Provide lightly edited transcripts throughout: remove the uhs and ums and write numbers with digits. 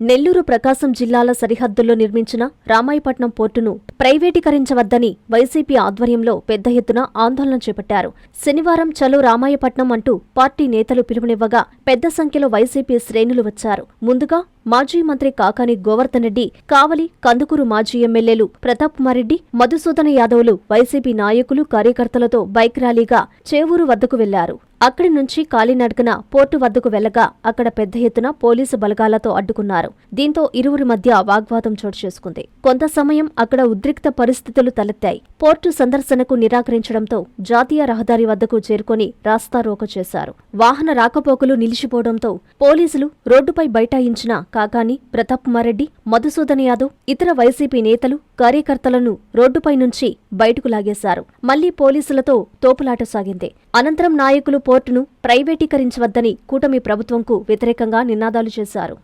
నెల్లూరు ప్రకాశం జిల్లాల సరిహద్దుల్లో నిర్మించిన రామాయపట్నం పోర్టును ప్రైవేటీకరించవద్దని వైసీపీ ఆధ్వర్యంలో పెద్ద ఎత్తున ఆందోళన చేపట్టారు. శనివారం చలో రామాయపట్నం అంటూ పార్టీ నేతలు పిలుపునివ్వగా పెద్ద సంఖ్యలో వైసీపీ శ్రేణులు వచ్చారు. ముందుగా మాజీ మంత్రి కాకాని గోవర్ధన్ రెడ్డి, కావలి, కందుకూరు మాజీ ఎమ్మెల్యేలు ప్రతాప్ కుమార్ రెడ్డి, మధుసూదన యాదవ్లు వైసీపీ నాయకులు, కార్యకర్తలతో బైక్ ర్యాలీగా చేవూరు వద్దకు వెళ్లారు. అక్కడి నుంచి కాలినడకన పోర్టు వద్దకు వెళ్లగా అక్కడ పెద్ద ఎత్తున పోలీసు బలగాలతో అడ్డుకున్నారు. దీంతో ఇరువురి మధ్య వాగ్వాదం చోటు చేసుకుంది. కొంత సమయం అక్కడ ఉద్రిక్త పరిస్థితులు తలెత్తాయి. పోర్టు సందర్శనకు నిరాకరించడంతో జాతీయ రహదారి వద్దకు చేరుకుని రాస్తారోకో చేశారు. వాహన రాకపోకలు నిలిచిపోవడంతో పోలీసులు రోడ్డుపై బైఠాయించిన కాకాని, ప్రతాప్ కుమార్ రెడ్డి, మధుసూదన్ యాదవ్, ఇతర వైసీపీ నేతలు, కార్యకర్తలను రోడ్డుపై నుంచి బయటకు లాగేశారు. మళ్లీ పోలీసులతో తోపులాట సాగింది. అనంతరం నాయకులు పోర్టును ప్రైవేటీకరించవద్దని కూటమి ప్రభుత్వంకు వ్యతిరేకంగా నినాదాలు చేశారు.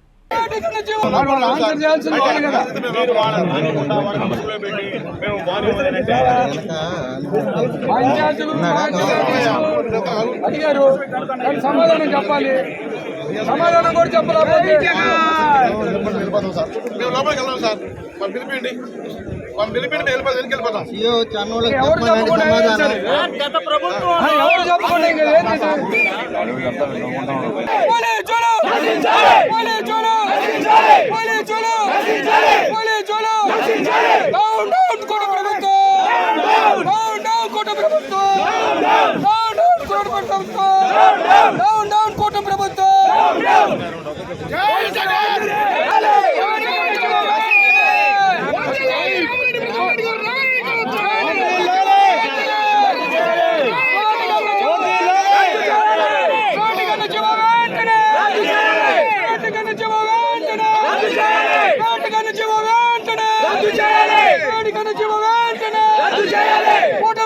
సమాధానం కూడా చెప్పలేదు.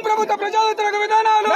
ప్రభుత్వ ప్రజా వ్యతిరేక విధానాలు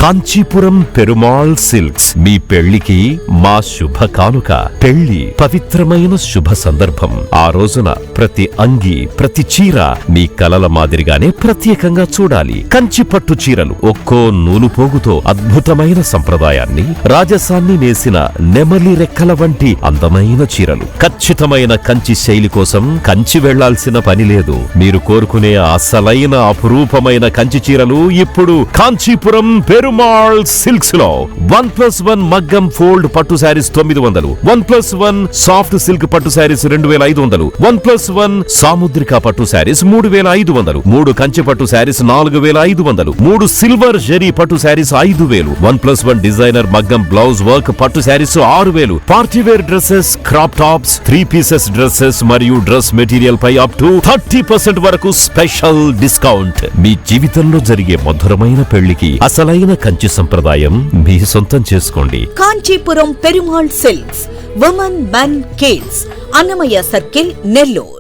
కాంచీపురం పెరుమాళ్ సిల్క్స్ మీ పెళ్లికి మా శుభ కానుక. పెళ్లి పవిత్రమైన శుభ సందర్భం. ఆ రోజున ప్రతి అంగి, ప్రతి చీర మీ కలల మాదిరిగానే ప్రత్యేకంగా చూడాలి. కంచి పట్టు చీరలు ఒక్కో నూలు పోగుతో అద్భుతమైన సంప్రదాయాన్ని, రాజసాన్ని నేసిన నెమలి రెక్కల వంటి అందమైన చీరలు. ఖచ్చితమైన కంచి శైలి కోసం కంచి వెళ్లాల్సిన పని లేదు. మీరు కోరుకునే అసలైన అపురూపమైన కంచి చీరలు ఇప్పుడు కాంచీపురం పెరుమాళ్ సిల్క్స్ లో 1+1 మగ్గం ఫోల్డ్ పట్టు శారీస్ 900, 1+1 సాఫ్ట్ సిల్క్ పట్టు శారీస్ 2500, 1+1 సాముద్రిక పట్టు శారీస్ 3500, 3 కంచి పట్టు శారీస్ 4500, 3 సిల్వర్ జరీ పట్టు శారీస్ 5000, 1+1 డిజైనర్ మగ్గం బ్లౌజ్ వర్క్ పట్టు sarees 6000, party wear dresses, crop tops, 3 pieces dresses మరియు డ్రెస్ మెటీరియల్ పై అప్ టు 30% వరకు స్పెషల్ డిస్కౌంట్. మీ జీవితంలో జరిగే మధురమైన పెళ్లికి అసలైన కంచి సంప్రదాయం మీ సొంతం చేసుకోండి. Kanchipuram Perumal silks, women, men, kids, Annamayya circle, Nellore.